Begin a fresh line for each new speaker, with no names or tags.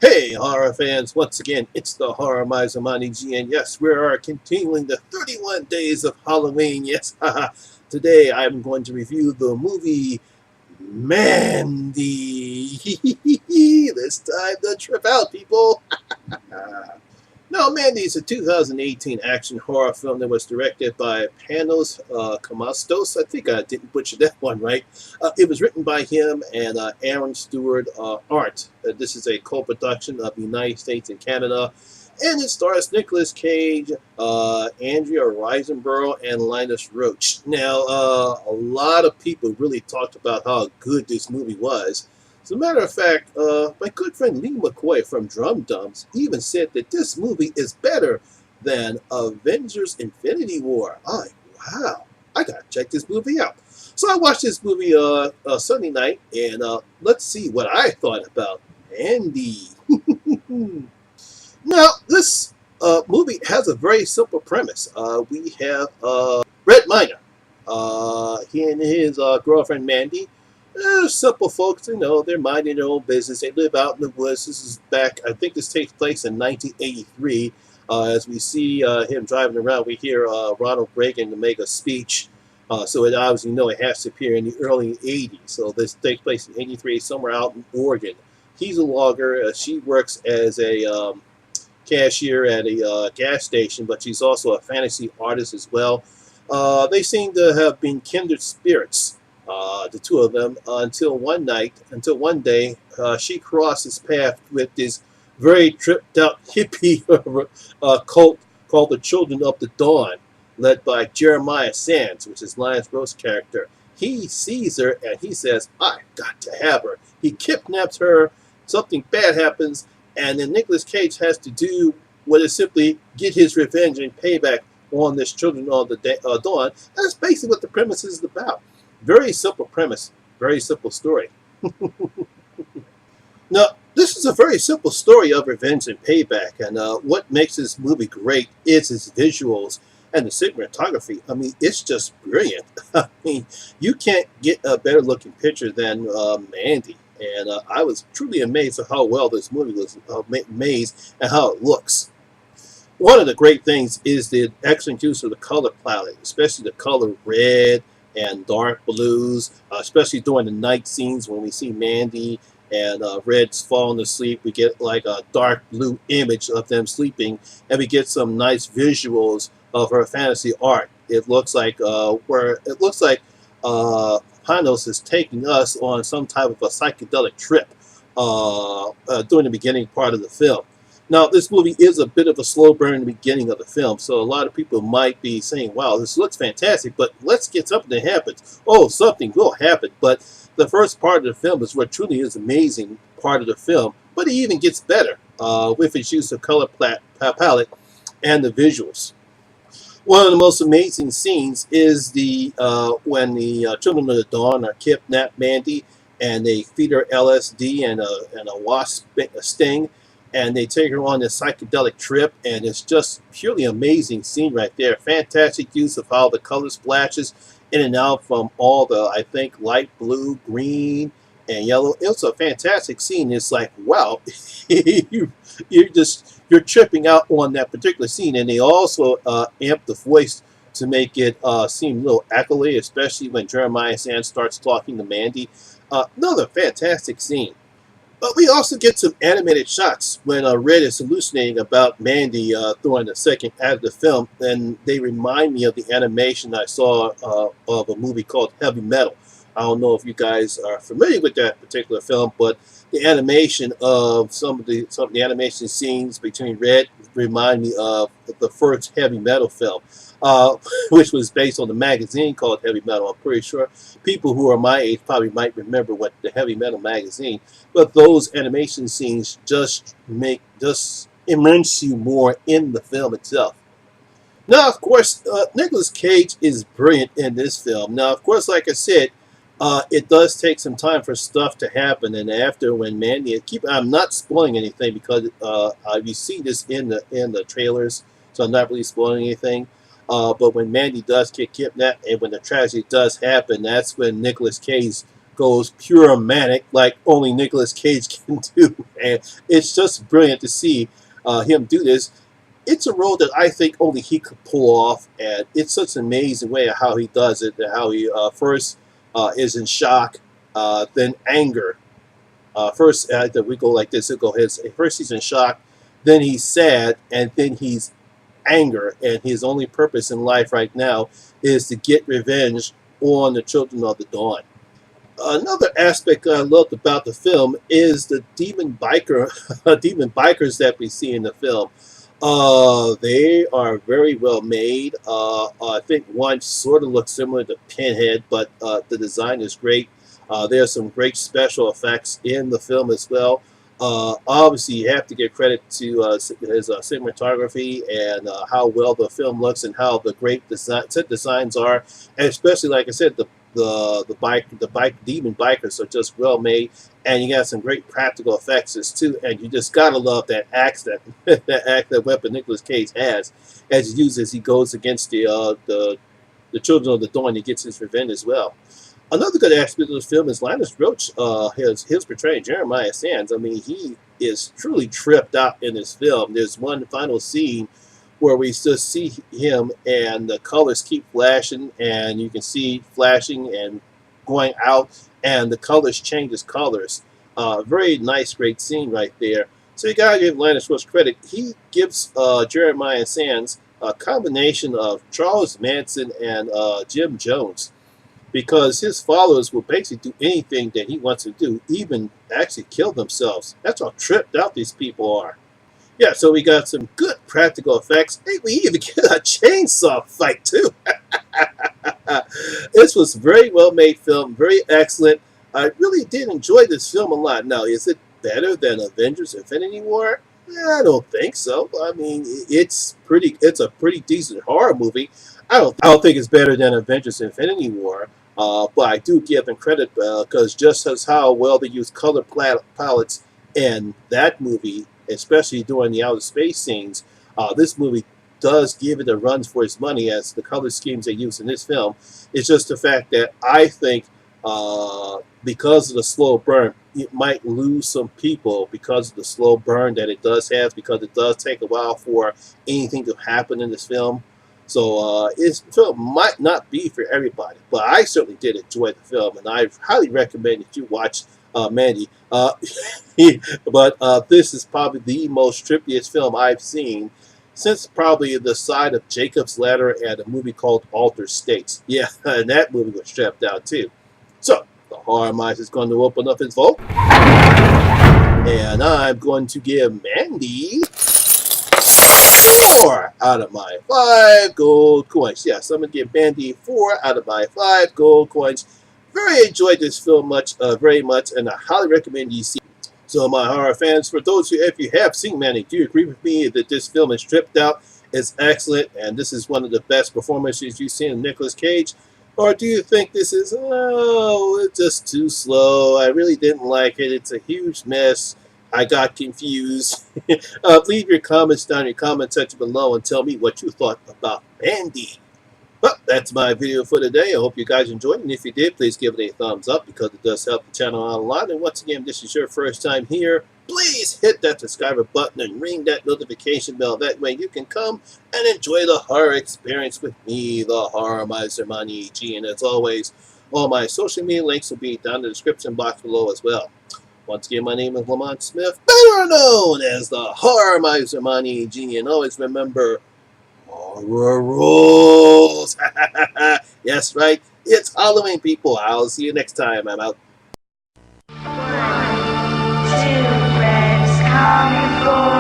Hey, horror fans! Once again, it's the Horror Miser Monty G, and yes, we are continuing the 31 days of Halloween. Yes, haha. Today I'm going to review the movie Mandy. This time to trip out, people. Now, Mandy is a 2018 action horror film that was directed by Panos Kamastos. I think I didn't butcher that one right. It was written by him and Aaron Stewart Art. This is a co-production of the United States and Canada. And it stars Nicolas Cage, Andrea Riseborough, and Linus Roach. Now, a lot of people really talked about how good this movie was. As a matter of fact, my good friend Lee McCoy from Drum Dums even said that this movie is better than Avengers Infinity War. Wow, I gotta check this movie out. So I watched this movie Sunday night, and let's see what I thought about Andy. Now, this movie has a very simple premise. We have Red Miner. He and his girlfriend Mandy. Simple folks, they're minding their own business. They live out in the woods. This is back, I think this takes place in 1983. As we see him driving around, we hear Ronald Reagan make a speech. So it obviously, it has to appear in the early 80s. So this takes place in 83, somewhere out in Oregon. He's a logger. She works as a cashier at a gas station, but she's also a fantasy artist as well. They seem to have been kindred spirits. The two of them until one day she crosses path with this very tripped out hippie cult called the Children of the Dawn, led by Jeremiah Sands, which is Linus Roach's character. He sees her and he says, "I got to have her." He kidnaps her. Something bad happens, and then Nicolas Cage has to do what is simply get his revenge and payback on this Children of the Dawn. That's basically what the premise is about. Very simple premise, very simple story. Now, this is a very simple story of revenge and payback, and what makes this movie great is its visuals and the cinematography. I mean, it's just brilliant. I mean, you can't get a better looking picture than Mandy, and I was truly amazed at how well this movie was made and how it looks. One of the great things is the excellent use of the color palette, especially the color red and dark blues, especially during the night scenes when we see Mandy and Red's falling asleep. We get like a dark blue image of them sleeping, and we get some nice visuals of her fantasy art. It looks like Panos is taking us on some type of a psychedelic trip during the beginning part of the film. Now, this movie is a bit of a slow burn in the beginning of the film, so a lot of people might be saying, wow, this looks fantastic, but let's get something that happens. Oh, something will happen. But the first part of the film is what truly is amazing part of the film, but it even gets better with its use of color palette and the visuals. One of the most amazing scenes is when the Children of the Dawn are kidnapped Mandy, and they feed her LSD and a wasp sting, and they take her on this psychedelic trip, and it's just purely amazing scene right there. Fantastic use of how the color splashes in and out from all the, I think, light blue, green, and yellow. It's a fantastic scene. It's like, wow, you're tripping out on that particular scene, and they also amp the voice to make it seem a little echoey, especially when Jeremiah Sands starts talking to Mandy. Another fantastic scene. But we also get some animated shots when Red is hallucinating about Mandy during the second act of the film, and they remind me of the animation I saw of a movie called Heavy Metal. I don't know if you guys are familiar with that particular film, but the animation of some of the animation scenes between Red remind me of the first Heavy Metal film, which was based on the magazine called Heavy Metal. I'm pretty sure people who are my age probably might remember what the Heavy Metal magazine. But those animation scenes just immerse you more in the film itself. Now, of course, Nicolas Cage is brilliant in this film. Now, of course, like I said, it does take some time for stuff to happen, and after when Mandy, I'm not spoiling anything because you see this in the trailers, so I'm not really spoiling anything. But when Mandy does get kidnapped, and when the tragedy does happen, that's when Nicolas Cage goes pure manic like only Nicolas Cage can do. And it's just brilliant to see him do this. It's a role that I think only he could pull off, and it's such an amazing way of how he does it, and how he first is in shock, then anger. First, we go like this. It go his first he's in shock, then he's sad, and then he's anger. And his only purpose in life right now is to get revenge on the children of the dawn. Another aspect I loved about the film is the demon bikers that we see in the film. They are very well made. I think one sort of looks similar to Pinhead, but the design is great. There are some great special effects in the film as well. Obviously, you have to give credit to his cinematography and how well the film looks and how the great set designs are, and especially, like I said, the demon bikers are just well made, and you got some great practical effects too. And you just gotta love that axe that weapon Nicolas Cage has as he uses. He goes against the children of the dawn. He gets his revenge as well. Another good aspect of the film is Linus Roach, his portraying Jeremiah Sands. I mean, he is truly tripped out in this film. There's one final scene where we just see him and the colors keep flashing, and you can see flashing and going out, and the colors changes colors. Very nice, great scene right there. So you gotta give Linus Roach credit. He gives Jeremiah Sands a combination of Charles Manson and Jim Jones, because his followers will basically do anything that he wants to do, even actually kill themselves. That's how tripped out these people are. Yeah, so we got some good practical effects. Hey, we even get a chainsaw fight too. This was a very well made film, very excellent. I really did enjoy this film a lot. Now, is it better than Avengers Infinity War? I don't think so. I mean, it's a pretty decent horror movie. I don't think it's better than Avengers Infinity War. But I do give them credit because just as how well they use color palettes in that movie, especially during the outer space scenes, this movie does give it a run for its money as the color schemes they use in this film. It's just the fact that I think because of the slow burn, it might lose some people because of the slow burn that it does have, because it does take a while for anything to happen in this film. So this film might not be for everybody, but I certainly did enjoy the film, and I highly recommend that you watch Mandy. But this is probably the most trippiest film I've seen since probably The Side of Jacob's Ladder and a movie called Altered States. Yeah, and that movie was strapped out too. So the Horror Miser is going to open up his vote, and I'm going to give Mandy 4 out of my 5 gold coins. Yes, I'm going to give Mandy 4 out of my 5 gold coins. Very enjoyed this film very much, and I highly recommend you see it. So my horror fans, for those who, if you have seen Mandy, do you agree with me that this film is stripped out, is excellent, and this is one of the best performances you've seen in Nicolas Cage? Or do you think this is, it's just too slow, I really didn't like it, it's a huge mess, I got confused? Leave your comments down in your comment section below and tell me what you thought about Mandy. Well, that's my video for today. I hope you guys enjoyed it, and if you did, please give it a thumbs up because it does help the channel out a lot. And once again, if this is your first time here, please hit that subscribe button and ring that notification bell. That way you can come and enjoy the horror experience with me, the Horror Miser Monty G. And as always, all my social media links will be down in the description box below as well. Once again, my name is Lamont Smith, better known as the Horror Miser Monty G. And always remember, horror rules. Yes, right. It's Halloween, people. I'll see you next time. I'm out.
1, 2, let's come for